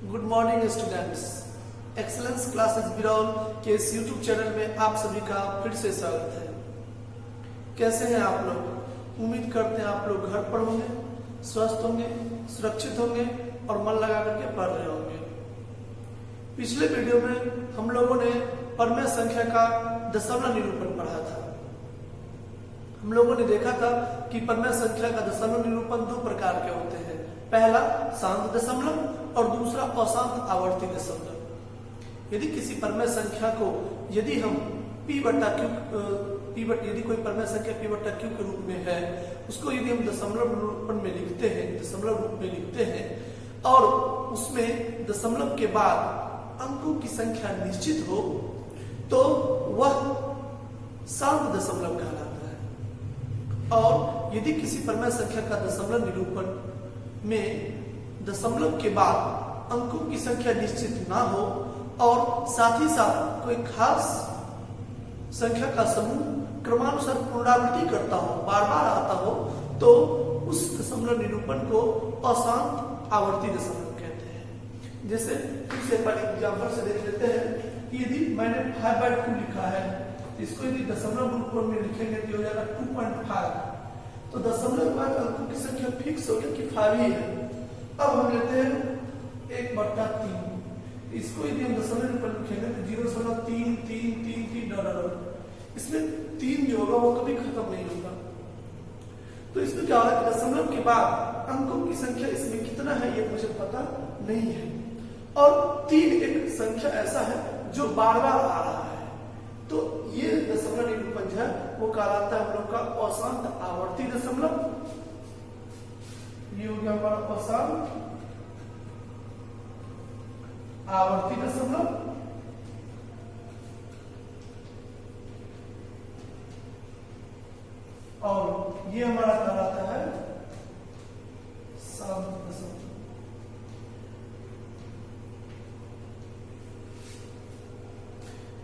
Good morning students. Excellence classes Biraul के इस YouTube channel में आप सभी का फिर से स्वागत है। कैसे हैं आप लोग? उम्मीद करते हैं आप लोग घर पर होंगे, स्वस्थ होंगे, सुरक्षित होंगे और मन लगा करके पढ़ रहे होंगे। पिछले वीडियो में हम लोगों ने परमेय संख्या का दशमलव निरूपण पढ़ा था। हम लोगों ने देखा था कि परमेय संख्या का दशमलव निरूपण दो प्रकार के होते हैं, पहला शांत दशमलव और दूसरा अशांत आवर्ती दशमलव। यदि किसी परमेय संख्या को यदि हम यदि कोई परमेय संख्या p बटा q के रूप में है, उसको यदि हम दशमलव निरूपण में लिखते हैं, दशमलव रूप में लिखते हैं और उसमें दशमलव के बाद अंकों की संख्या निश्चित हो तो वह शांत दशमलव कहलाता है। और यदि किसी परमेय संख्या का दशमलव निरूपण में दशमलव के बाद अंकों की संख्या निश्चित ना हो और साथ ही साथ कोई खास संख्या का समूह क्रमानुसार पुनरावृत्ति करता हो, बार बार आता हो, तो उस दशमलव निरूपण को अशांत आवर्ती दशमलव कहते हैं। जैसे इससे पर एग्जांपल से देख लेते हैं कि यदि मैंने 5/2 लिखा है, इसको यदि दशमलव रूप में लिखेंगे तो हो जाएगा 2.5। तो दशमलव के बाद अंकों की संख्या फिक्स हो गया कि 5 ही है। अब हम लेते हैं 1/3, इसको यदि हम दशमलव रूप में लिखेंगे तो 0.3333 इसमें 3 जो होगा वो कभी खत्म नहीं होगा। तो इसमें क्या होगा कि दशमलव के बाद अंकों की संख्या इसमें कितना है ये मुझे पता नहीं है, और 3 एक संख्या ऐसा है जो बार बार आ रहा है, तो ये दशमलव निरूपण है वो कहलाता है हम लोग का अशांत आवर्ती दशमलव। ये हो गया हमारा अशांत आवर्ती दशमलव। और ये हमारा कहलाता है शांत दशमलव।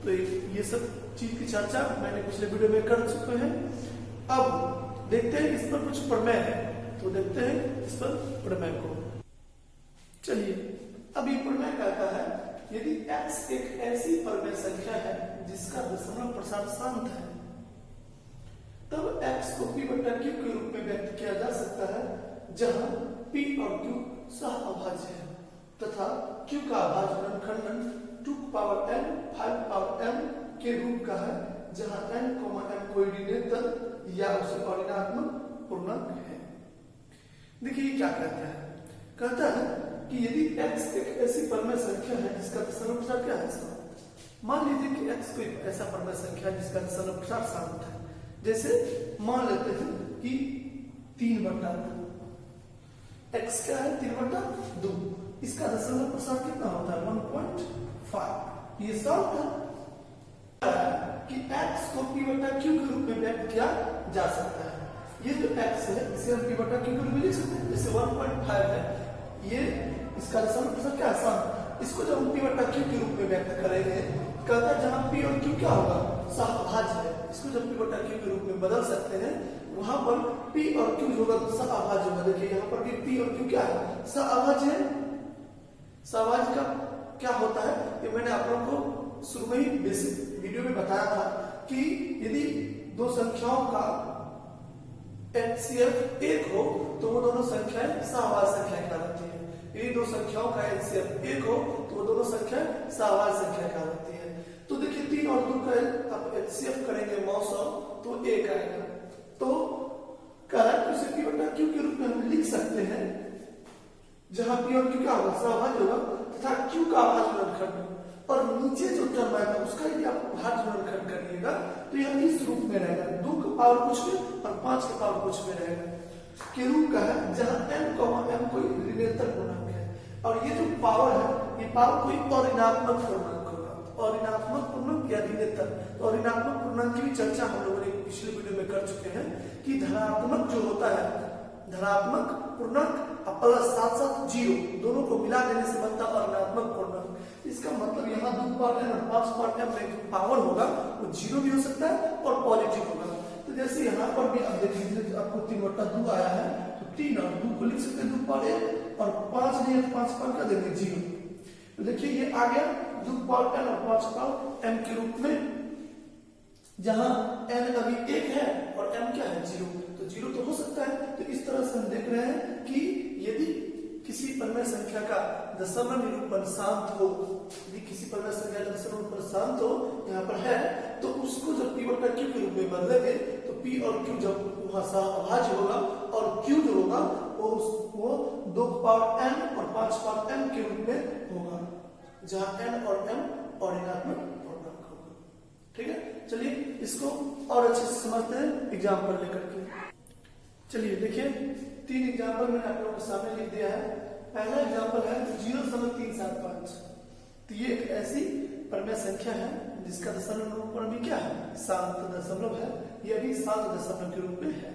तो ये सब चीज की चर्चा मैंने पिछले वीडियो में कर चुके हैं। अब देखते हैं इस पर कुछ प्रमेय है, तो देखते हैं इस पर प्रमेय को। चलिए, अब ये प्रमेय कहता है यदि x एक ऐसी परमेय संख्या है जिसका दशमलव प्रसार शांत है, तब x को p बटा q के रूप में व्यक्त किया जा सकता है जहां p और q सह अभाज्य है तथा q का अभाज्य गुणनखंडन 2n 5m के रूप का है जहां n, m कोई ऋणात्मक या उसे ऋणात्मक पूर्णांक है। देखिए क्या कहता है, कहता है कि यदि x एक ऐसी परमेय संख्या है जिसका दशमलव प्रसार क्या है, मान लीजिए कि x कोई ऐसा परमेय संख्या है जिसका दशमलव प्रसार शांत है। जैसे मान लेते हैं कि 3/2, x क्या है 3/2, इसका दशमलव प्रसार कितना होता है 1.5। ये शांत है कि x को p बटा q के रूप में व्यक्त किया जा सकता है। ये जो x है इसे हम p बटा q के रूप में लिख सकते हैं। जैसे 1.5 है, ये इसका दशमलव प्रसार क्या है शांत। इसको जब हम p बटा q के रूप में व्यक्त करेंगे, कहता है जहां p और q क्या होगा सहअभाज्य है, इसको जब p बटा q के रूप में बदल सकते हैं, वहां पर p और q होगा तो सहअभाज्य होगा। देखिए यहाँ पर भी p और q क्या है सहअभाज्य है। सहअभाज्य का क्या होता है ये मैंने आप लोगों को शुरू में ही बेसिक वीडियो में बताया था कि यदि दो संख्याओं का HCF 1 हो तो वो दोनों संख्याएं सहअभाज्य संख्याएं कहलाती है। यदि दो संख्याओं का HCF 1 हो तो वो दोनों संख्याएं सहअभाज्य संख्या कहलाती है। तो देखिए 3 और 2 का आप HCF करेंगे 900 तो 1 आएगा। तो कह रहा है उसे p बटा q के रूप में हम लिख सकते हैं जहां p और q क्या होगा सहअभाज्य होगा तथा q का अभाज्य गुणनखंड, और नीचे जो टर्म आएगा उसका यदि आप अभाज्य गुणनखंड करिएगा तो यह इस रूप में रहेगा, 2 के पावर कुछ में और 5 के पावर कुछ में रहेगा के रूप का है जहां n, m कोई ऋणात्मक पूर्णांक है और ये जो पावर है ये पावर कोई ऋणात्मक पूर्णांक होगा, और ऋणात्मक पूर्णांक या ऋणात्मक। और ऋणात्मक पूर्णांक की भी चर्चा हम लोगों ने पिछले वीडियो में कर चुके हैं कि धनात्मक जो होता है, धनात्मक पूर्णांक प्लस साथ 0 दोनों को मिला देने से बनता है ऋणात्मक पूर्णांक। इसका मतलब यहाँ 2/n और 5/m में जो पावर होगा वो 0 भी हो सकता है और पॉजिटिव होगा। तो जैसे यहाँ पर भी आप देख लीजिए, आपको 3/2 आया है तो 3 और 2 को लिख सकते हैं 2/1, और 5 नहीं है तो 5 पर क्या देंगे 0। तो देखिए ये आ गया 2 पावर n और 5 पावर m के रूप में, जहां n अभी 1 है और m क्या है 0, तो 0 तो हो सकता है। तो इस तरह से हम देख रहे हैं कि यदि किसी परिमेय संख्या का दशमलव निरूपण शांत हो, यदि किसी परिमेय संख्या का दशमलव निरूपण शांत हो यहाँ पर है, तो उसको जब p बटा q के रूप में बदलेंगे तो p और q जब वहां अभाज्य होगा और q जो होगा वो 2 पावर n और 5 पावर m के रूप में होगा, जहां n और m और ऋणात्मक पूर्णांक होगा। ठीक है, चलिए इसको और अच्छे से समझते हैं एग्जाम्पल लेकर के। चलिए देखिए 3 एग्जाम्पल मैंने आप लोगों के सामने लिख दिया है। पहला एग्जाम्पल है 0.375। तो ये एक ऐसी परिमेय संख्या है जिसका दशमलव निरूपण भी क्या है 7 दशमलव है, ये भी 7 दशमलव के रूप में है।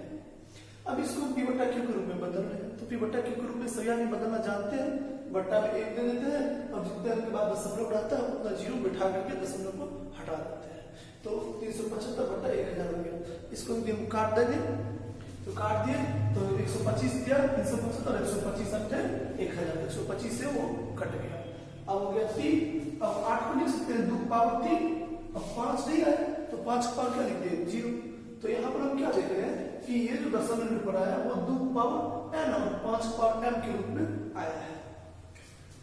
अब इसको p बटा q के रूप में बदल रहे हैं, तो p बटा q के रूप में सही बदलना जानते हैं, बट्टा में 1 दे देते हैं और जितने के बाद दशमलव रहता है उतना 0 बिठा करके दशमलव को हटा देते हैं, तो 375 बटा 1000 हो गया। इसको यदि हम काट देंगे तो काट दिए तो 125 दिया 375 और 125 अंक 1000, 125 से वो कट गया। अब हो गया 3, अब 8 को लिख सकते हैं 2 पावर 3, अब 5 नहीं आया तो 5 का पावर क्या लिख दिए 0। तो यहाँ पर हम क्या देख रहे हैं कि ये जो दशमलव निरूपण आया वो 2 पावर n और 5 पावर m के रूप में आया है।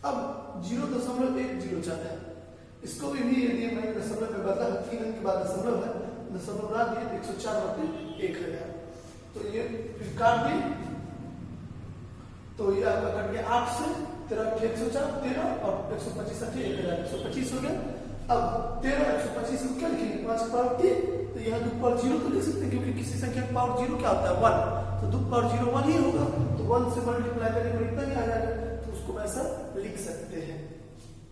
अब 0.104 है, इसको भी यदि मैंने दशमलव में बदला 3 अंक के बाद दशमलव है, दशमलव ला दिए 104 बटे 1000, तो ये फिर काट दी तो ये आपका कट गया 8 से 13 104 13 और 125 से 1000 125 हो गया। अब 13 125 को क्या लिखेंगे 5 का पावर 3, तो यहाँ 2 पावर 0 तो लिख सकते हैं क्योंकि किसी संख्या का पावर 0 क्या होता है 1, तो 2 पावर 0 1 ही होगा, तो 1 से मल्टीप्लाई करने पर इतना ही आ जाएगा, तो उसको ऐसा लिख सकते हैं।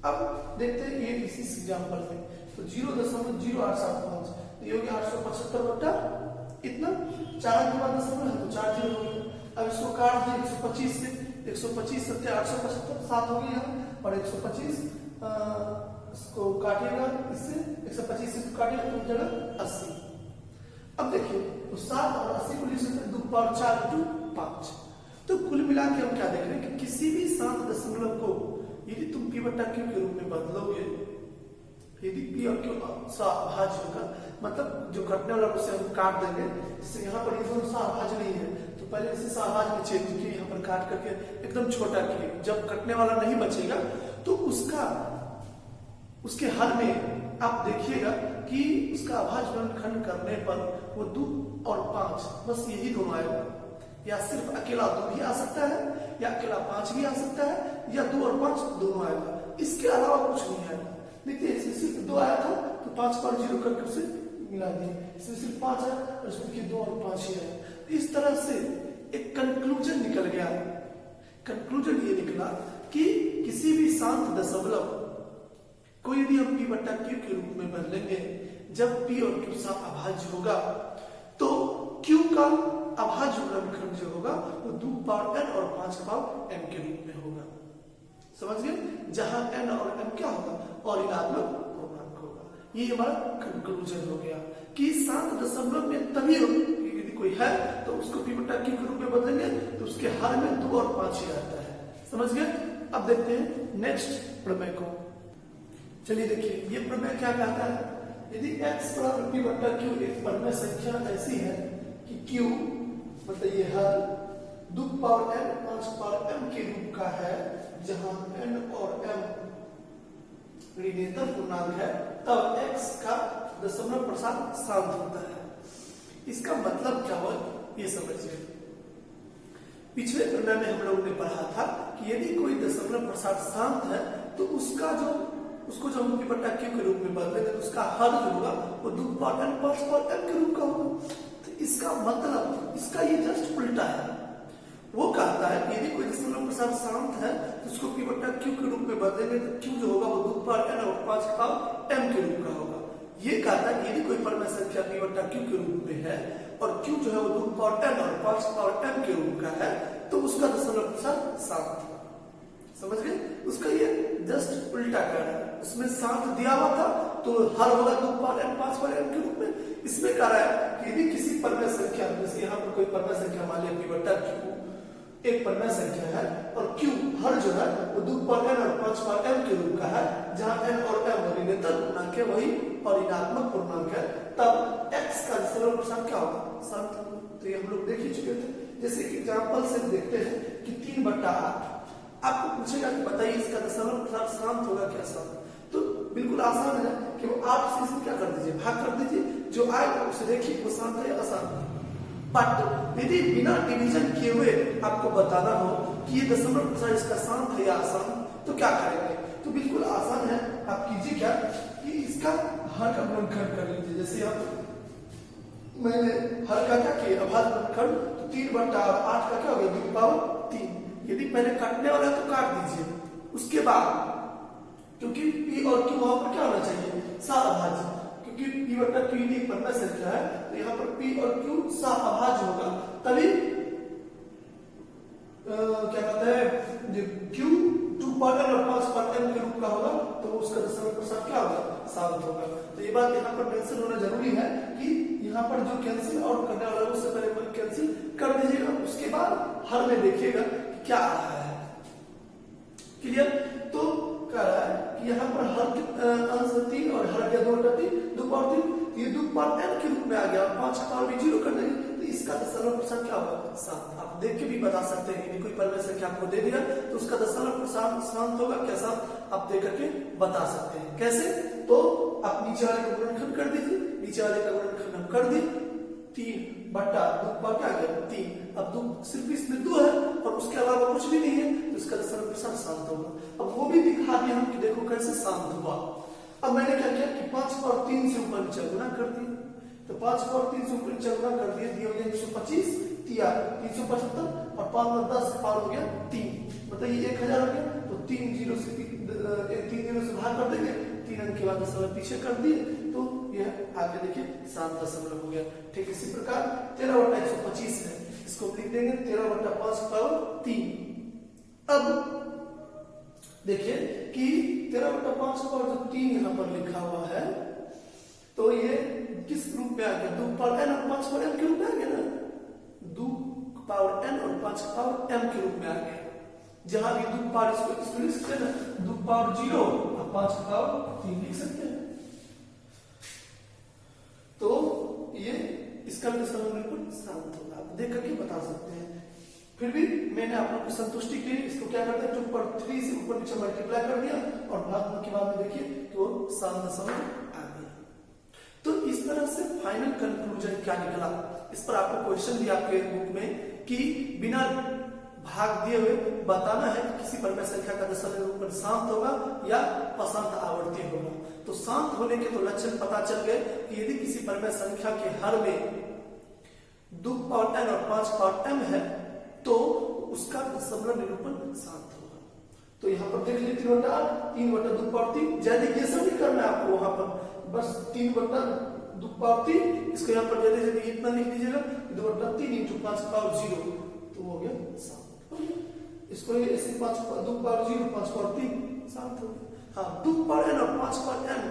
अब देखते हैं ये इसी एग्जांपल में, तो 0.0875 तो ये हो गया 875 बटा इतना 4 के बाद दशमलव है तो 4 0 हो गया। अब इसको काट दिए 125 से, 125 सत्य 875 7 हो गया और 125 इसको काटिएगा इससे 125 से काटिएगा तो जगह 80। अब देखिए तो 7 और 80 को लिख सकते हैं 2 पावर 4 इंटू 5। तो कुल मिला के हम क्या देख रहे हैं कि किसी भी 7 दशमलव को यदि तुम p बटा q के रूप में बदलोगे, यदि p और q अभाज्य होगा, मतलब जो कटने वाला उसे हम काट देंगे, जैसे यहाँ पर ये दोनों अभाज्य नहीं है तो पहले इसे अभाज्य में छेद किए, यहाँ पर काट करके एकदम छोटा किए, जब कटने वाला नहीं बचेगा तो उसके हल में आप देखिएगा कि उसका अभाज्य खंड करने पर वो 2 और 5 बस यही दोनों आएगा, या सिर्फ अकेला 2 भी आ सकता है या अकेला 5 भी आ सकता है या 2 और 5 दोनों आएगा, इसके अलावा कुछ नहीं आएगा। देखिए इसमें सिर्फ 2 आया था तो 5 पर 0 करके उसे मिला दिए, इसमें सिर्फ 5 है और इसमें देखिए 2 और 5 ही है। इस तरह से एक कंक्लूजन निकल गया। कंक्लूजन ये निकला कि किसी भी शांत दशमलव को यदि हम p बटा q के रूप में बदलेंगे, जब p और q अभाज्य होगा तो q का अभाज्य गुणनखंड जो होगा वो 2 पावर n और 5 पावर m के रूप में होगा। समझ गए, जहां n और m क्या होगा और ऋणात्मक पूर्णांक होगा। ये हमारा कंक्लूजन हो गया कि 7 दशमलव में तभी यदि कोई है तो उसको p बटा q के रूप में बदलेंगे तो उसके हर में 2 और 5 ही आता है। समझ गए। अब देखते हैं नेक्स्ट प्रमेय को। चलिए देखिए ये प्रमेय क्या कहता है, यदि x बराबर p बटा q एक परिमेय संख्या ऐसी है कि q मतलब ये हर 2 पावर n 5 पावर m के रूप का है, जहां n और m ऋणात्मक पूर्णांक है, तब x का दशमलव प्रसार शांत होता है। इसका मतलब क्या हुआ ये समझिए। पिछले प्रमेय में हम लोगों ने पढ़ा था कि यदि कोई दशमलव प्रसार शांत है तो उसको जो हम p बटा q के रूप में बदलेंगे तो उसका हल जो होगा वो 2 पावर n 5 पावर m के रूप का होगा। तो इसका मतलब इसका ये जस्ट उल्टा है। वो कहता है कि यदि कोई दशमलव प्रसार शांत है तो उसको p बटा q के रूप में बदलेंगे तो q जो होगा वो 2 पावर n और 5 पावर m के रूप का होगा। ये कहता है कि यदि कोई परिमेय संख्या p बटा q के रूप में है और q जो है वो 2 पावर n और 5 पावर m के रूप का है तो उसका दशमलव प्रसार शांत है। समझ गए, उसका ये जस्ट उल्टा कर रहा है। उसमें 7 दिया हुआ था तो हर होगा 2 पावर n 5 पावर m के रूप में। इसमें कह रहा है कि यदि किसी परिमेय संख्या, जैसे यहाँ पर कोई परिमेय संख्या मान लिया p बटा q एक परिमेय संख्या है और q हर जो है वो 2 पावर n और 5 5 पावर m के रूप का है, जहां n और m ऋणात्मक पूर्णांक है वही और ऋणात्मक पूर्णांक है, तब x का दशमलव प्रसार क्या होगा? शांत होगा। तो ये हम लोग देख ही चुके थे। जैसे कि एग्जांपल से देखते हैं कि 3/8 आपको पूछेगा कि बताइए इसका दशमलव प्रसार शांत होगा क्या शांत? तो बिल्कुल आसान है कि वो 8 से इसमें क्या कर दीजिए, भाग कर दीजिए, जो आएगा उसे देखिए वो शांत है या अशांत। बट यदि बिना डिवीजन किए हुए आपको बताना हो कि ये दशमलव प्रसार इसका शांत है या अशांत, तो क्या करेंगे? तो बिल्कुल आसान है, आप कीजिए क्या कि इसका हर का गुणनखंड कर लीजिए। जैसे आप मैंने हर का क्या किया, अभाज्य गुणनखंड, तो 3/8 का क्या हो गया, 2 पावर 3। यदि पहले काटने वाला है तो काट दीजिए, उसके बाद क्योंकि p और q वहां पर क्या होना चाहिए, सह-अभाज्य, क्योंकि p/q यदि परिमेय संख्या है तो यहाँ पर p और q सह-अभाज्य होगा, तभी क्या कहते हैं जो q 2/n और 5/n के रूप का होगा, तो उसका दशमलव प्रसार क्या होगा, शांत होगा। तो ये बात यहाँ पर मेंशन होना जरूरी है कि यहाँ पर जो कैंसिल आउट करने वाला है उससे पहले कैंसिल कर दीजिएगा, उसके बाद हर में देखिएगा कि क्या आ रहा है। क्लियर? तो कह रहा है कि यहाँ पर हर अंश 3 और हर क्या 2/3, 2/3, ये 2/n के रूप में आ गया, 5 का पावर भी 0 कर देंगे, तो इसका दशमलव प्रसार क्या होगा, शांत। आप देख के भी बता सकते हैं कि कोई परिमेय संख्या आपको दे दिया तो उसका दशमलव प्रसार शांत होगा क्या शांत, आप देख करके बता सकते हैं। कैसे? तो आप नीचे वाले का गुणनखंड कर दीजिए, नीचे वाले का गुणनखंड हम कर दिए, 3/2 पर क्या गया 3। अब 2 सिर्फ इसमें 2 है और उसके अलावा कुछ भी नहीं है, तो इसका दशमलव प्रसार शांत होगा। अब वो भी दिखा दिया हम कि देखो कैसे शांत हुआ। अब मैंने क्या किया कि 5 पावर 3 से ऊपर नीचे गुणा कर दिया, तो 5 पावर 3 से ऊपर नीचे गुणा कर दिए, दिया हो गया 125, 375 और 5 में 10 का पावर हो गया 3, बताइए 1000 हो गया। तो 3 0 से 3 0 से भाग कर देंगे, 3 अंक के बाद दशमलव पीछे कर दिए, तो यह आगे देखिए 7 दशमलव हो गया। ठीक इसी प्रकार 13/125 है, इसको लिख देंगे 13/5 पावर 3। अब देखिए कि 13/5 पावर जो 3 यहाँ पर लिखा हुआ है, तो ये किस रूप में आ गया, 2/n और 5/m के रूप में आ गया ना, 2/n और 5/m के रूप में आ गया। जहां भी 2 पावर इसको लिख सकते हैं ना, 2/0 और 5/3 लिख सकते हैं। तो ये इसका दशमलव बिल्कुल शांत होगा, आप देख करके बता सकते हैं। फिर भी मैंने आप लोग को संतुष्टि के लिए इसको क्या करते हैं, 2/3 से ऊपर नीचे मल्टीप्लाई कर दिया और भाग के बाद में देखिए कि वो शांत दशमलव आ गया। तो इस तरह से फाइनल कंक्लूजन क्या निकला, इस पर आपको क्वेश्चन दिया आपके बुक में कि बिना भाग दिए हुए बताना है कि किसी परिमेय संख्या का दशमलव निरूपण शांत होगा या अशांत आवर्ती होगा। तो शांत होने के तो लक्षण पता चल गए कि यदि किसी परिमेय संख्या के हर में 2/n और 5/m है तो उसका दशमलव निरूपण शांत होगा। तो यहाँ पर देख लीजिए 3/8, 3/2/3, ज्यादा ये सब नहीं करना है आपको, वहां पर बस 3/2/3, इसको यहाँ पर जल्दी इतना लिख दीजिएगा 2/3 × 5/0, तो हो गया शांत। इसको ऐसे 2/0 5/3 शांत हो गया। हाँ, 2/n और 5/m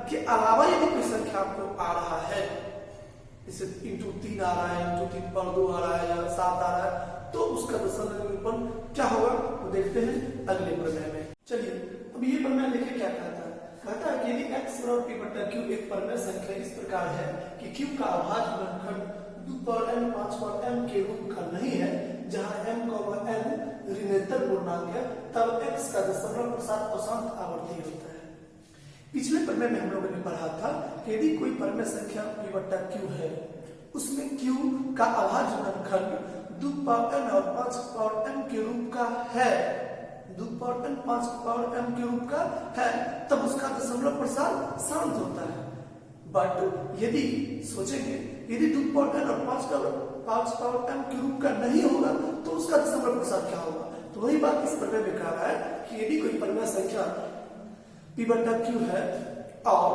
के अलावा यदि कोई संख्या आपको आ रहा है, जैसे ×3 आ रहा है, ×3/2 आ रहा है या 7 आ रहा है, तो उसका दशमलव निरूपण क्या होगा वो देखते हैं अगले प्रमेय में। चलिए अब ये प्रमेय देखिए क्या कहता है। कहता है कि यदि x और p/q एक परिमेय संख्या इस प्रकार है कि q का अभाज्य गुणनखंड 2/n 5/m के रूप का नहीं है, जहां m, n ऋणात्मक पूर्णांक है, तब x का दशमलव प्रसार अशांत आवर्ती होता है। पिछले प्रमेय में हम लोगों ने पढ़ा था कि यदि कोई परिमेय संख्या p/q है, उसमें q का अभाज्य गुणनखंड 2/n और 5/m के रूप का है, 2/n 5/m के रूप का है, तब उसका दशमलव प्रसार शांत होता है। बट यदि सोचेंगे यदि 2/n और 5/m के रूप का नहीं होगा तो उसका दशमलव प्रसार क्या होगा। तो वही बात इस प्रमेय में कहा है कि यदि कोई परिमेय संख्या p/q है और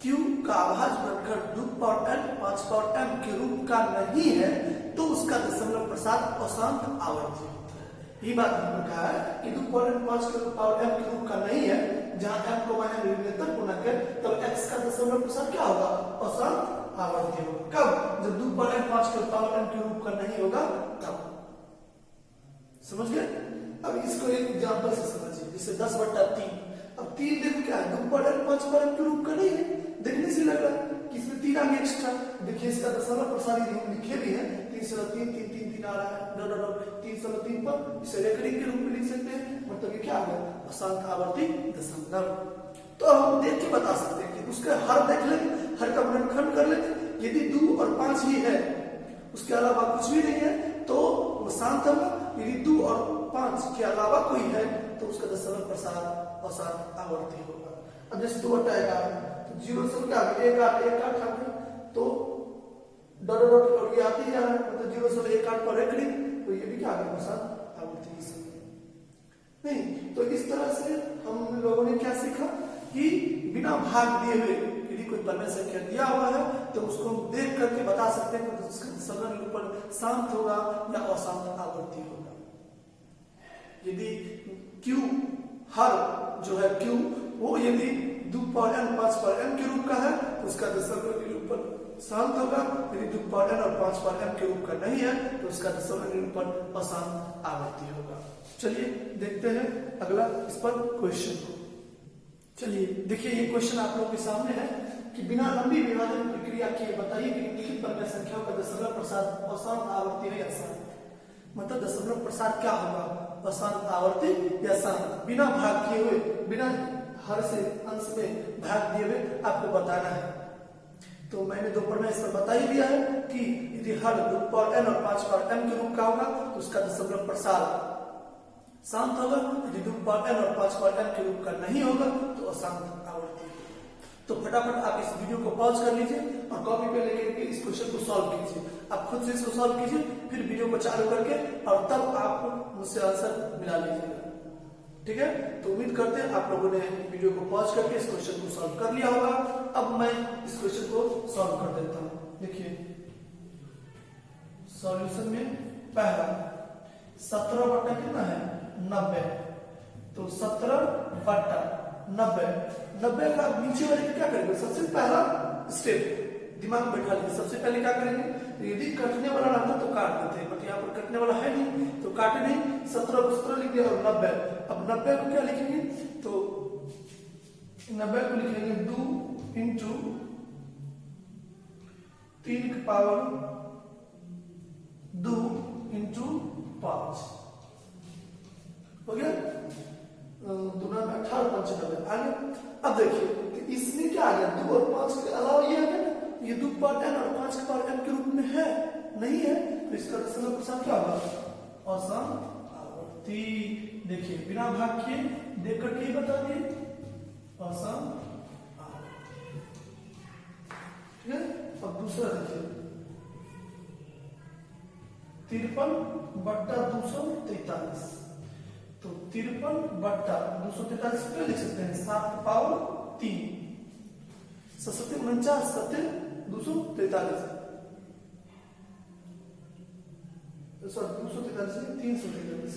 q का अभाज्य गुणनखंड 2/n 5/m के रूप का नहीं है, तो उसका दशमलव प्रसार अशांत आवर्ती होता है। यही बात हमने कहा है कि 2/n 5/m के रूप का नहीं है, जहां m को n ऋणात्मक पूर्णांक है, तब x का दशमलव प्रसार क्या होगा, अशांत आवर्ती होगा। कब? जब 2/n 5/m के रूप का नहीं होगा तब। समझ गए? अब इसको एक एग्जांपल से जैसे 10/3। अब 3 देखो क्या है, 2 पर n 5 पर n के रूप का नहीं है, देखने से लग रहा है कि इसमें 3 आ गया एक्स्ट्रा। देखिए इसका दशमलव प्रसार यदि हम लिखे भी है 3 3 3 3 आ रहा है, डॉट डॉट डॉट 3 पर इसे रेकरिंग के रूप में लिख सकते हैं, मतलब ये क्या आ गया, अशांत आवर्ती दशमलव। तो हम देख के बता सकते हैं कि उसका हर देख लेंगे, हर का गुणनखंड कर लेंगे, यदि 2 और 5 ही है, उसके अलावा कुछ भी नहीं है तो वो शांत होगा। यदि 2 और 5 के अलावा कोई है तो उसका दशमलव प्रसार अशांत आवर्ती होगा। अब जैसे 2/11 तो 0 से क्या 1 8 1 8 आ गया, तो डॉट डॉट और ये आते ही जा रहा है, मतलब 0 से 1 8 पर रेकरिंग, तो ये भी क्या आ गया, अशांत आवर्ती नहीं। तो इस तरह से हम लोगों ने क्या सीखा कि बिना भाग दिए हुए यदि कोई परिमेय संख्या दिया हुआ है तो उसको हम देख करके बता सकते हैं कि उसका दशमलव निरूपण शांत होगा या अशांत आवर्ती होगा। यदि Q हर जो है Q वो यदि 2 पर n 5 पर n के रूप का है तो उसका दशमलव निरूपण शांत होगा। यदि 2 पर n और 5 पर n के रूप का नहीं है तो उसका दशमलव निरूपण अशांत आवर्ती होगा। चलिए देखते हैं अगला इस पर क्वेश्चन को। चलिए देखिए ये क्वेश्चन आप लोगों के सामने है कि बिना लंबी विभाजन प्रक्रिया के बताइए कि निम्नलिखित परिमेय संख्याओं का दशमलव प्रसार अशांत आवर्ती है या शांत। मतलब दशमलव प्रसार क्या होगा, अशांत आवर्ती या शांत, बिना भाग किए हुए, बिना हर से अंश में भाग दिए हुए आपको बताना है। तो मैंने 2 पर इस पर बता ही दिया है कि यदि हर 2 पर n और 5 पर m के रूप का होगा तो उसका दशमलव प्रसार शांत होगा। यदि 2 पर n और 5 पर n के रूप का नहीं होगा तो अशांत आवर्ती होगा। तो फटाफट आप इस वीडियो को पॉज कर लीजिए और कॉपी पे लेकर इस क्वेश्चन को सॉल्व कीजिए। आप खुद से इसको सॉल्व कीजिए, फिर वीडियो को चालू करके और तब आप मुझसे आंसर मिला लीजिएगा। ठीक है, तो उम्मीद करते हैं आप लोगों ने वीडियो को पॉज करके इस क्वेश्चन को सॉल्व कर लिया होगा। अब मैं इस क्वेश्चन को सॉल्व कर देता हूं। देखिए सॉल्यूशन में पहला 17 बटा कितना है 90, तो 17/90। 90 का नीचे वाले का क्या करेंगे, सबसे पहला स्टेप दिमाग में बैठा लीजिए। सबसे पहले क्या करेंगे, तो यदि कटने वाला रहता तो काट देते हैं, बट यहाँ पर कटने वाला है नहीं तो काटे नहीं, 17 को 17 लिख दिया और 90। अब 90 को क्या लिखेंगे, तो 90 को लिखेंगे 2 इंटू 3 की पावर 2 इंटू 5 हो गया, 2 में 18 5 90 आ गया। अब देखिए इसमें क्या आ गया, 2 और 5 के अलावा ये आ गया ना, ये 2 पर n और 5 पर n के रूप में है नहीं है, तो इसका दशमलव प्रसार क्या होगा, अशांत आवर्ती। देखिए बिना भाग किए देख करके ही बता दिए, अशांत आवर्ती। ठीक है, अब दूसरा देखिए 53/243, तो 53/243 क्या लिख सकते हैं, 7 की पावर 3, 7 49 7 243, सॉरी 243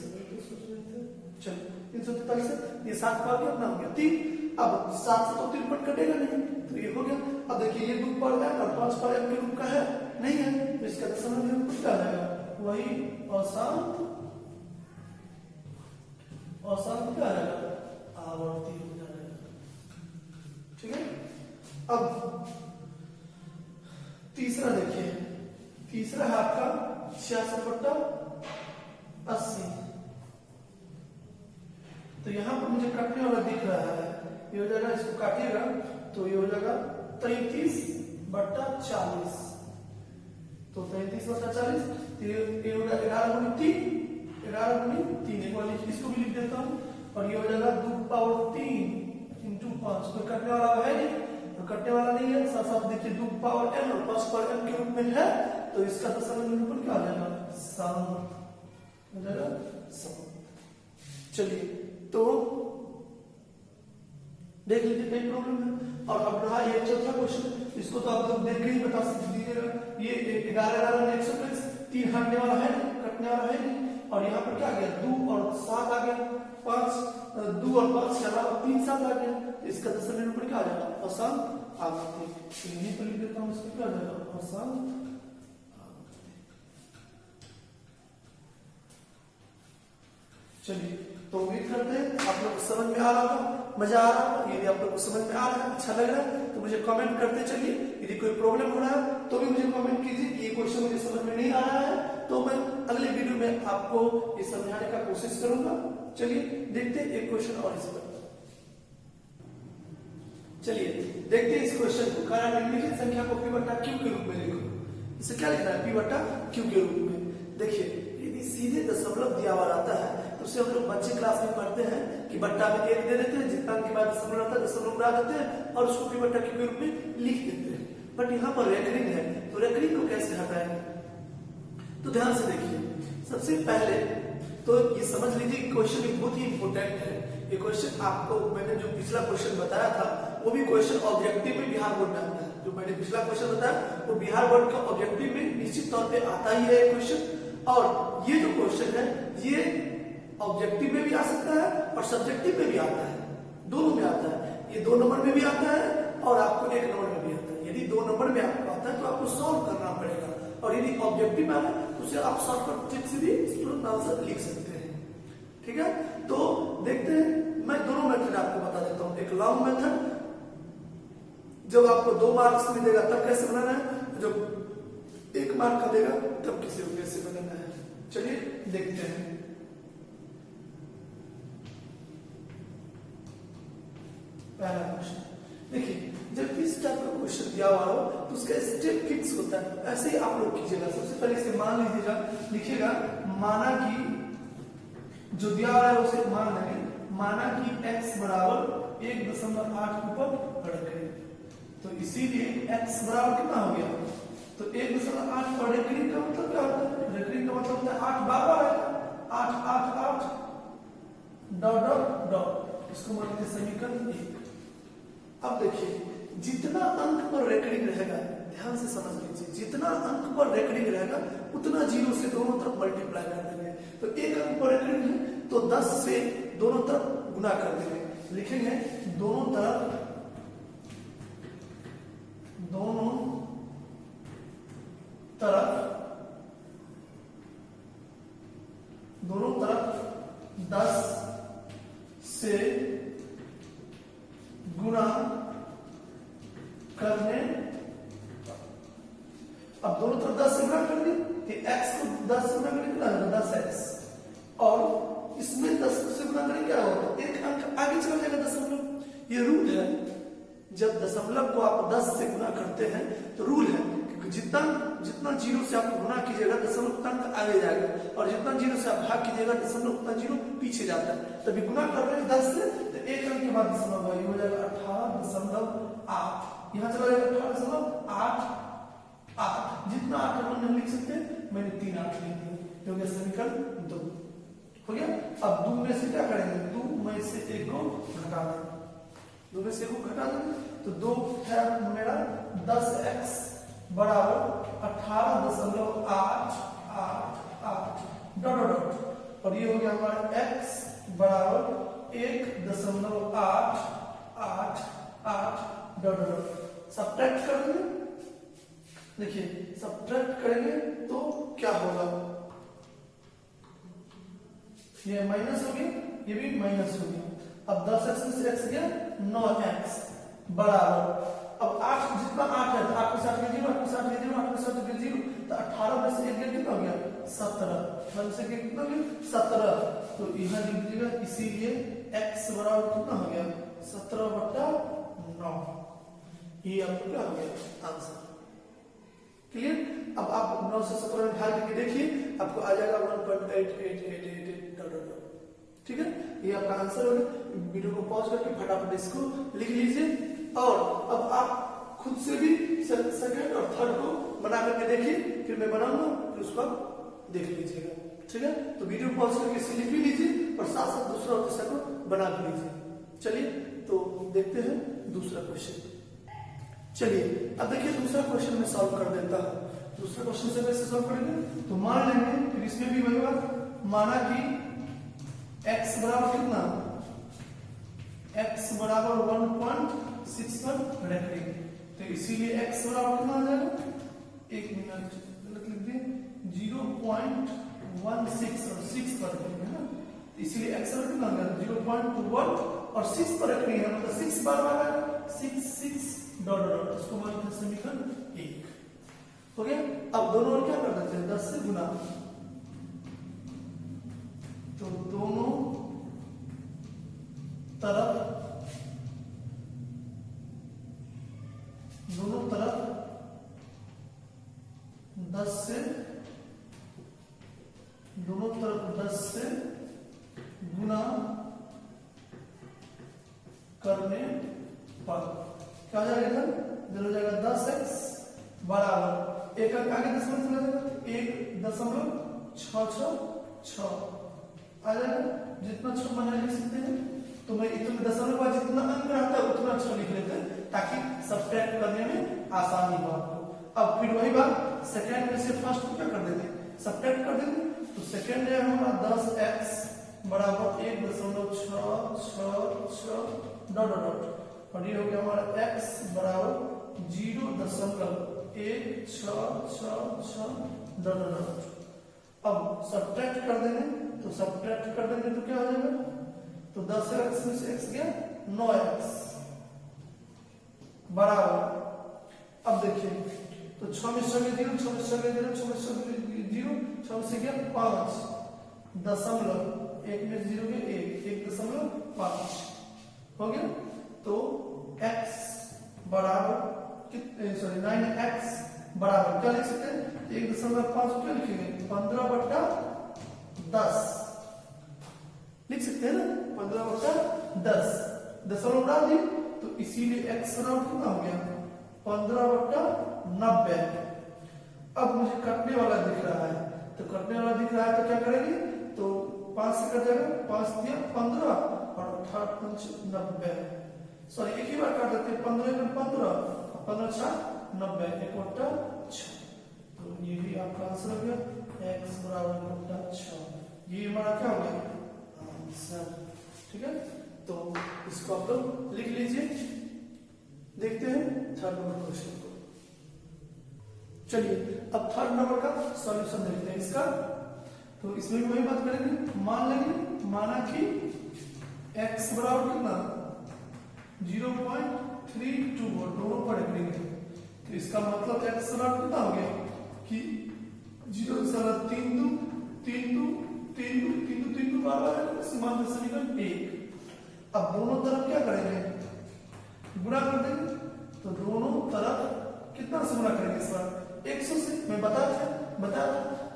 चलो 343 ये 7 पावर कितना हो गया 3। अब 7 से तो 53 कटेगा नहीं, तो ये हो गया। अब देखिए ये 2 पर n और 5 पर m के रूप का है नहीं है, तो इसका दशमलव निरूपण क्या रहेगा, वही अशांत क्या रहेगा, आवर्ती हो जाएगा। ठीक है, अब तीसरा देखिए, तीसरा है आपका 66/80, तो यहां पर मुझे कटने वाला दिख रहा है, ये हो जाएगा, इसको काटिएगा तो ये हो जाएगा 33/40, तो 33/40 ये हो जाएगा 11 एक बार इसको भी लिख देता हूं, और ये हो जाएगा 2 पावर 3 इंटू 5, तो कटने वाला है नहीं, तो कटने वाला नहीं है, साथ साथ देखिए 2 पावर n और 5 पर n के रूप में है, तो इसका दशमलव निरूपण क्या हो जाएगा, शांत हो जाएगा, शांत। चलिए तो देख लीजिए कई प्रॉब्लम है। और अब रहा ये चौथा क्वेश्चन, इसको तो आप लोग देख के ही बता दीजिएगा। ये 11 में 120, 3 हटने वाला है नहीं, कटने वाला है नहीं, और यहाँ पर क्या आ गया 2 और 7 आ गया, 2 और 5 के अलावा 3 7 आ गया, तो इसका दशमलव निरूपण क्या आ जाएगा, अशांत आवर्ती। यहीं पर लिख देता हूँ, इसका क्या आ जाएगा, अशांत। चलिए तो उम्मीद करते हैं आप लोग को समझ में आ रहा होगा, मजा आ रहा होगा। यदि आप लोग को समझ में आ रहा है, अच्छा लग रहा है तो मुझे कमेंट करते चलिए। यदि कोई प्रॉब्लम हो रहा है तो भी मुझे कमेंट कीजिए कि ये क्वेश्चन मुझे समझ में नहीं आ रहा है, तो मैं अगले वीडियो में आपको ये समझाने का कोशिश करूंगा। चलिए देखते हैं एक क्वेश्चन और इस पर। चलिए देखते हैं इस क्वेश्चन को। कहा निम्नलिखित संख्या को p बटा q के रूप में लिखो। इसे क्या लिखना है? p बटा q के रूप में। देखिए यदि सीधे दशमलव दिया हुआ रहता है तो उसे हम लोग बच्चे क्लास में पढ़ते हैं कि बट्टा में 1 दे देते हैं, जितना के बाद दशमलव रहता है दशमलव उड़ा देते हैं और उसको p बटा q के रूप में लिख देते हैं। बट यहाँ पर रेकरिंग है, तो रेकरिंग को कैसे हटाएंगे? तो ध्यान से देखिए। सबसे पहले तो ये समझ लीजिए क्वेश्चन बहुत ही इंपोर्टेंट है। ये क्वेश्चन आपको मैंने जो पिछला क्वेश्चन बताया था वो भी क्वेश्चन ऑब्जेक्टिव में बिहार बोर्ड में आता है। जो मैंने पिछला क्वेश्चन बताया वो बिहार बोर्ड का ऑब्जेक्टिव में निश्चित तौर पे आता ही है क्वेश्चन। और ये जो क्वेश्चन है ये ऑब्जेक्टिव में भी आ सकता है और सब्जेक्टिव में भी आता है, दोनों में आता है। ये 2 नंबर में भी आता है और आपको 1 नंबर में भी आता है। यदि 2 नंबर में आपको आता है तो आपको सॉल्व करना पड़ेगा, और यदि ऑब्जेक्टिव में आता है तो उसे आप शॉर्टकट ट्रिक से भी तुरंत आंसर लिख सकते हैं। ठीक है, तो देखते हैं। मैं दोनों मेथड आपको बता देता हूं। एक लॉन्ग मेथड, जब आपको 2 मार्क्स मिलेगा तब कैसे बनाना है, जब 1 मार्क का देगा तब किसी को कैसे बनाना है। चलिए देखते हैं। पहला क्वेश्चन देखिए, जब इस टाइप का क्वेश्चन दिया हुआ हो तो उसका स्टेप फिक्स होता है। ऐसे ही आप लोग कीजिएगा। सबसे पहले इसे मान लीजिएगा, लिखिएगा माना कि जो दिया हुआ है उसे मान लेंगे। माना कि x बराबर 1.8 ऊपर रेकरिंग, तो इसीलिए x बराबर कितना हो गया? तो 1.8 पर रेकरिंग का मतलब क्या होता है? रेकरिंग का मतलब होता है 8 बार है, 8 8 8 डॉट डॉट डॉट, इसको मानते हैं समीकरण 1। अब देखिए जितना अंक पर रेकरिंग रहेगा, ध्यान से समझ लीजिए, जितना अंक पर रेकरिंग रहेगा उतना 0 से दोनों तरफ मल्टीप्लाई कर देंगे। तो 1 अंक पर रेकरिंग है तो 10 से दोनों तरफ गुना कर देंगे। लिखेंगे दोनों तरफ 10 से गुना करने। अब दोनों तरफ 10 से गुणा कर दी, x को 10 से गुणा करेंगे कितना होगा? 10x, और इसमें 10 से गुणा करेंगे क्या होगा? 1 अंक आगे चला जाएगा दशमलव। ये रूल है, जब दशमलव को आप 10 से गुणा करते हैं तो रूल है कि जितना 0 से आप गुणा कीजिएगा दशमलव उतना अंक आगे जाएगा, और जितना 0 से आप भाग कीजिएगा दशमलव उतना 0 पीछे जाता है। तभी गुणा कर रहे हैं 10 से, तो 1 अंक के बाद दशमलव हो जाएगा 18.8। यहाँ चला जाएगा 18.8। जितना 8 हम लिख सकते हैं, मैंने 3 8 लिख दिया, क्योंकि समीकरण 2 हो गया। अब 2 में से क्या करेंगे? 2 में से 1 को घटा देंगे, 2 में से 1 को घटा देंगे तो 2 है मेरा 10x बराबर 18.888 डॉट डॉट, और ये हो गया हमारा x बराबर 1.888 डॉट डॉट। सब्ट्रैक्ट करेंगे, देखिए सब्ट्रैक्ट करेंगे तो क्या होगा? ये माइनस हो गया, ये भी माइनस हो गया। अब 10x में से x गया 9x बराबर, अब 8 जितना 8 है, 8 के साथ 0, 8 के साथ 0, 8 के साथ 0, तो 18 में से 1 गया कितना हो गया? 17। 18 में से कितना हो गया? 17। तो यहाँ लिख दीजिएगा, इसीलिए x बराबर कितना हो गया? 17/9। ये आपको क्या हो गया? आंसर। क्लियर? अब आप 9 से 17 में भाग करके देखिए, आपको आ जाएगा 1.8888। ठीक है, ये आपका आंसर होगा। वीडियो को पॉज करके फटाफट इसको लिख लीजिए, और अब आप खुद से भी सेकंड और थर्ड को बना करके देखिए, फिर मैं बनाऊंगा, फिर उसको देख लीजिएगा। ठीक है, तो वीडियो पॉज करके इसे लिख भी लीजिए और साथ साथ दूसरा और तीसरा को बना भी लीजिए। चलिए तो देखते हैं दूसरा क्वेश्चन। चलिए अब देखिए दूसरा क्वेश्चन मैं सॉल्व कर देता हूं। दूसरा क्वेश्चन से कैसे सॉल्व करेंगे? तो मान लेंगे, फिर इसमें भी वही बात, माना कि x बराबर कितना? x बराबर 1.6 पर रेकरिंग, तो इसीलिए x बराबर कितना आ जाएगा? 1 मिनट गलत लिख दिए, 0.16 और 6 पर रेकरिंग है ना, इसीलिए एक्स कितना हो गया 0.21 और 6 पर रखनी है मतलब 6 बार बार आएगा 6 6 डॉट डॉट उसको मानते हैं समीकरण 1 हो गया। अब दोनों और क्या कर देते हैं 10 से गुना, तो दोनों तरफ 10 से गुना करने पर क्या हो जाएगा इधर हो जाएगा 10x बराबर एक अंक आगे दशमलव चला जाएगा 1.66 आ जाएगा। जितना छह मना लिख सकते हैं तो मैं इतना दशमलव का जितना अंक रहता है उतना छह लिख लेते हैं ताकि सब्ट्रैक्ट करने में आसानी हो आपको। अब फिर वही बात सेकंड में से फर्स्ट को क्या कर देते हैं सब्ट्रैक्ट कर देते हैं, तो सेकंड है हमारा 10x बराबर 1.666 डॉट डॉट और ये हो गया हमारा x बराबर 0.166 डॉट डॉट। अब सब्ट्रैक्ट कर देंगे तो क्या हो जाएगा तो 10x में से x गया 9x बराबर अब देखिए तो 6 में 0 0 6 में 0 0 6 में 0 6 से गया 5 दशमलव 1 में 0 के 1.5 हो गया। तो x बराबर कितने 9x बराबर क्या लिख सकते हैं 1.5 क्या लिखेंगे 15/10 लिख सकते हैं ना 15/10 दशमलव डाल दिए तो इसीलिए x बराबर कितना हो गया 15/90। अब मुझे कटने वाला दिख रहा है तो क्या करेंगे तो 5 से कट जाएगा 5 दिया 15 और 8 5 90 सॉरी एक ही बार काट देते हैं 15 में 15 15 6 90 1/6 तो ये भी आपका आंसर हो गया x बराबर 1/6 ये हमारा क्या हो गया आंसर। ठीक है तो इसको आप लोग लिख लीजिए। देखते हैं थर्ड नंबर क्वेश्चन को। चलिए अब थर्ड नंबर का सॉल्यूशन देखते हैं इसका। तो इसमें वही बात करेंगे मान लेंगे माना कि x बराबर कितना 0.32 वोल्ट दोनों पर रखेंगे तो इसका मतलब x बराबर कितना हो गया कि 0.32 बराबर सीमांत समीकरण 1। अब दोनों तरफ क्या करेंगे गुणा कर देंगे तो दोनों तरफ कितना से गुणा करेंगे इस बार 100 से। मैं बता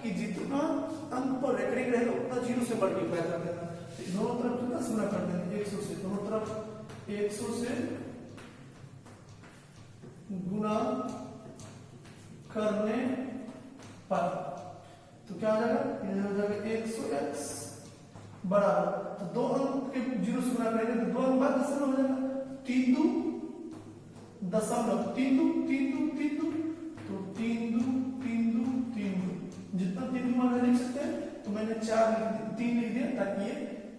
कि जितना अंक पर रेकरिंग रहेगा उतना 0 से मल्टीप्लाई कर देना तो दोनों तरफ कितना से गुणा कर देंगे 100 से दोनों तरफ 100 से गुणा करने पर तो क्या हो जाएगा ये हो जाएगा 100x बराबर तो दो अंक के 0 से गुणा करेंगे तो दो अंक बाद दशमलव हो जाएगा 3 2 दशमलव 3 2 तो 3 2 जितना 3 2 मान लिख सकते हैं तो मैंने 3 लिख दिया ताकि ये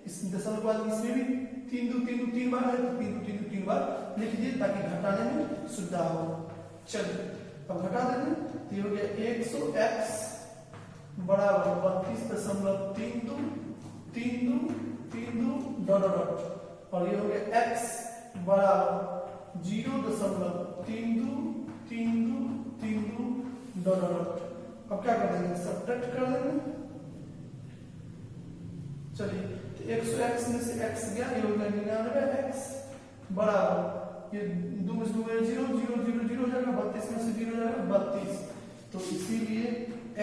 इस दशमलव के बाद इसमें भी 3 2 3 बार है तो 3 बार लिख दिए ताकि घटाने में सुविधा हो। चलिए अब घटा देंगे तो ये हो गया 100x बराबर 32.32 डॉट डॉट और ये हो गया x बराबर 0.32 डॉट डॉट। अब क्या कर देंगे सब्ट्रैक्ट कर देंगे। चलिए तो 100x में से x गया ये हो गया 99x बराबर ये 2 में 0 0 हो जाएगा 32 में से 0 हो जाएगा 32 तो इसीलिए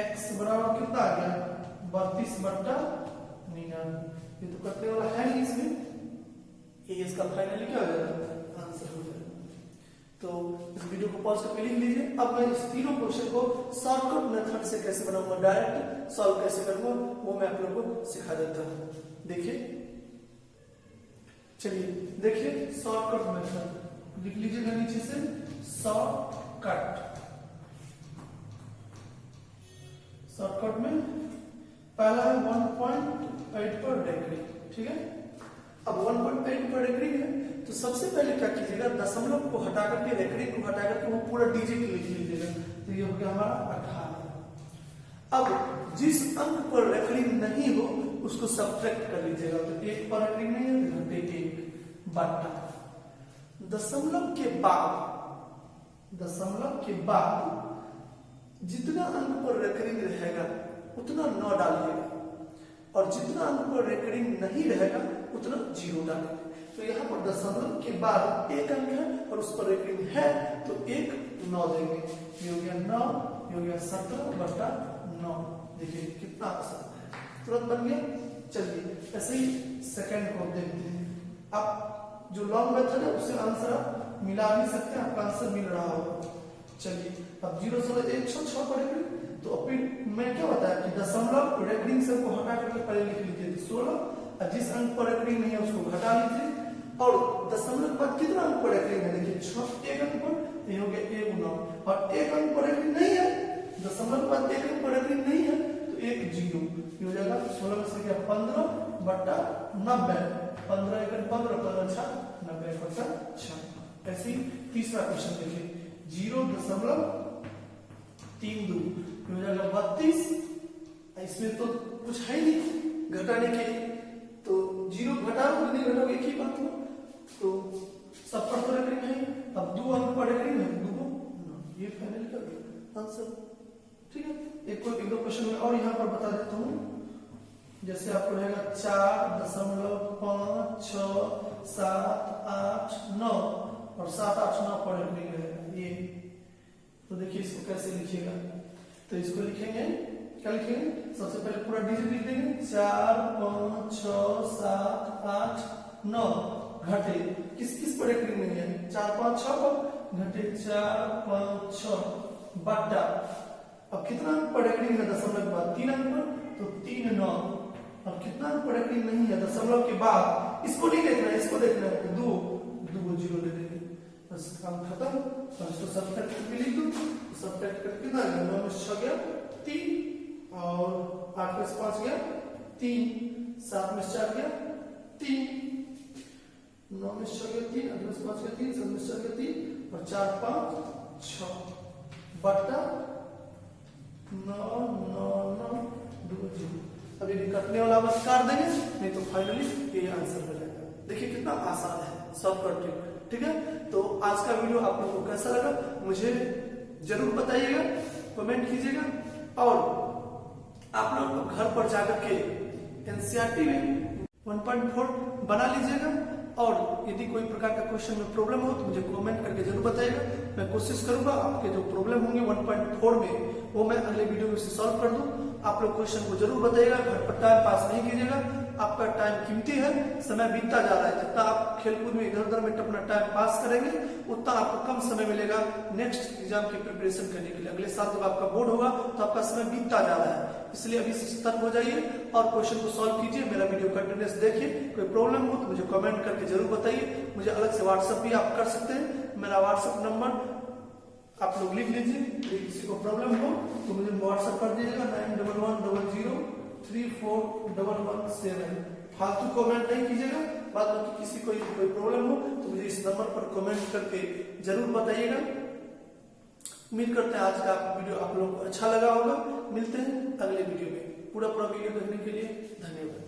x बराबर कितना आ गया 32/99। ये तो करते वाला है नहीं इसमें ये इसका फाइनली क्या हो जाएगा आंसर हो जाएगा। तो इस वीडियो को पॉज करके लिख लीजिए। अब मैं इस तीनों क्वेश्चन को शॉर्टकट मेथड से कैसे बनाऊंगा डायरेक्ट सॉल्व कैसे करूंगा वो मैं आप लोगों को सिखा देता हूं। देखिए चलिए देखिए शॉर्टकट मेथड लिख लीजिएगा नीचे से शॉर्टकट में पहला है 1.8 पर डिग्री। ठीक है अब 1.8 पर डिग्री है तो सबसे पहले क्या कीजिएगा दशमलव को हटा करके रेकरिंग को हटा करके वो पूरा डिजिट लिख लीजिएगा तो ये हो गया हमारा 18। अब जिस अंक पर रेकरिंग नहीं हो उसको सब्ट्रैक्ट कर लीजिएगा। तो 1 पर रेकरिंग नहीं है, घंटे 1 बटा दशमलव के बाद जितना अंक पर रेकरिंग रहेगा उतना 9 डालिएगा, और जितना अंक पर रेकरिंग नहीं रहेगा उतना 0 डालिएगा। तो यहाँ पर दशमलव के बाद 1 अंक है और उस पर रेकरिंग है तो 1 9 देंगे। ये हो गया 9, ये हो गया 17 बटा 9। देखिए कितना आसान है, तुरंत बन गया। चलिए ऐसे ही सेकंड को देखते हैं। आप जो लॉन्ग मेथड है उससे आंसर आप मिला नहीं सकते, आपका आंसर मिल रहा होगा। चलिए अब 0.166 पर रेकरिंग, तो फिर मैं क्या बताया कि दशमलव रेकरिंग से को हटा करके पहले लिख लीजिए 16, और जिस अंक पर रेकरिंग नहीं है उसको घटा लीजिए, और दशमलव के बाद कितना अंक पर रेकरिंग है देखिए 6, 1 अंक पर, ये हो गया 1 9, और 1 अंक पर रेकरिंग नहीं है, दशमलव के बाद 1 अंक पर रेकरिंग नहीं है तो 1 0, ये हो जाएगा 16 में से क्या 15 बटा 90, 15 1 15 15 6 90 बटा 6। ऐसे ही तीसरा क्वेश्चन देखिए 0.32 हो जाएगा 32, इसमें तो कुछ है नहीं घटाने के लिए, तो 0 घटाओ नहीं घटाओ एक ही बात हो, तो सब पर तो रेकरिंग है। अब 2 अंक पर रेकरिंग है, 2 ये फाइनल कर दो आंसर। ठीक है, एक दो क्वेश्चन में और यहाँ पर बता देता हूँ। जैसे आपको रहेगा 4.5 6 7 8 9 और 7 8 9 पर रेकरिंग रहेगा ये। तो देखिए इसको कैसे लिखिएगा, तो इसको लिखेंगे क्या लिखेंगे, सबसे पहले पूरा डिजिट लिख देंगे 4 5 6 7 8 9 घटे किस किस पर रेकरिंग नहीं है 4 5 6 पर घटे 4 5 6 बटा, अब कितना अंक पर रेकरिंग है दशमलव के बाद 3 अंक पर, तो 3 9, अब कितना अंक पर रेकरिंग नहीं है दशमलव के बाद, इसको नहीं देखना है, इसको देखना है 2 2 0 ले लेंगे, बस काम खत्म। अब इसको सब्ट्रैक्ट करके लिख दो, सब्ट्रैक्ट करके कितना गया 9 में 6 गया 3, और 8 में 5 गया 3, 7 में 4 गया 3, 9 में 6 गया 3, 8 में 5 गया 3, 7 में 4 गया 3, और 4 5 6 बटा 9 9 9 2 0। अब ये कटने वाला बस काट देंगे, नहीं तो फाइनली ये आंसर हो जाएगा। देखिए कितना आसान है शॉर्टकट। ठीक है, तो आज का वीडियो आप लोगों को कैसा लगा मुझे जरूर बताइएगा, कमेंट कीजिएगा, और आप लोग घर पर जाकर के एनसीईआरटी में 1.4 बना लीजिएगा, और यदि कोई प्रकार का क्वेश्चन में प्रॉब्लम हो तो मुझे कमेंट करके जरूर बताइएगा। मैं कोशिश करूंगा आपके जो प्रॉब्लम होंगे 1.4 में वो मैं अगले वीडियो में उसे सॉल्व कर दूं। आप लोग क्वेश्चन को जरूर बताइएगा, घर पर टाइम पास नहीं कीजिएगा, आपका टाइम कीमती है, समय बीतता जा रहा है। जितना आप खेलकूद में इधर उधर में अपना टाइम पास करेंगे उतना आपको कम समय मिलेगा नेक्स्ट एग्जाम की प्रिपरेशन करने के लिए। अगले साल जब आपका बोर्ड होगा तो आपका समय बीतता जा रहा है, इसलिए अभी से सतर्क हो जाइए और क्वेश्चन को सॉल्व कीजिए। मेरा वीडियो कंटिन्यूअस देखिए, कोई प्रॉब्लम हो तो मुझे कमेंट करके जरूर बताइए। मुझे अलग से व्हाट्सएप भी आप कर सकते हैं, मेरा व्हाट्सएप नंबर आप लोग लिख लीजिए। किसी को प्रॉब्लम हो तो मुझे व्हाट्सएप कर दीजिएगा 9111034117। फालतू कमेंट नहीं कीजिएगा, बाद में किसी को कोई प्रॉब्लम हो तो मुझे इस नंबर पर कमेंट करके जरूर बताइएगा। उम्मीद करते हैं आज का वीडियो आप लोगों को अच्छा लगा होगा। मिलते हैं अगले वीडियो में। पूरा वीडियो देखने के लिए धन्यवाद।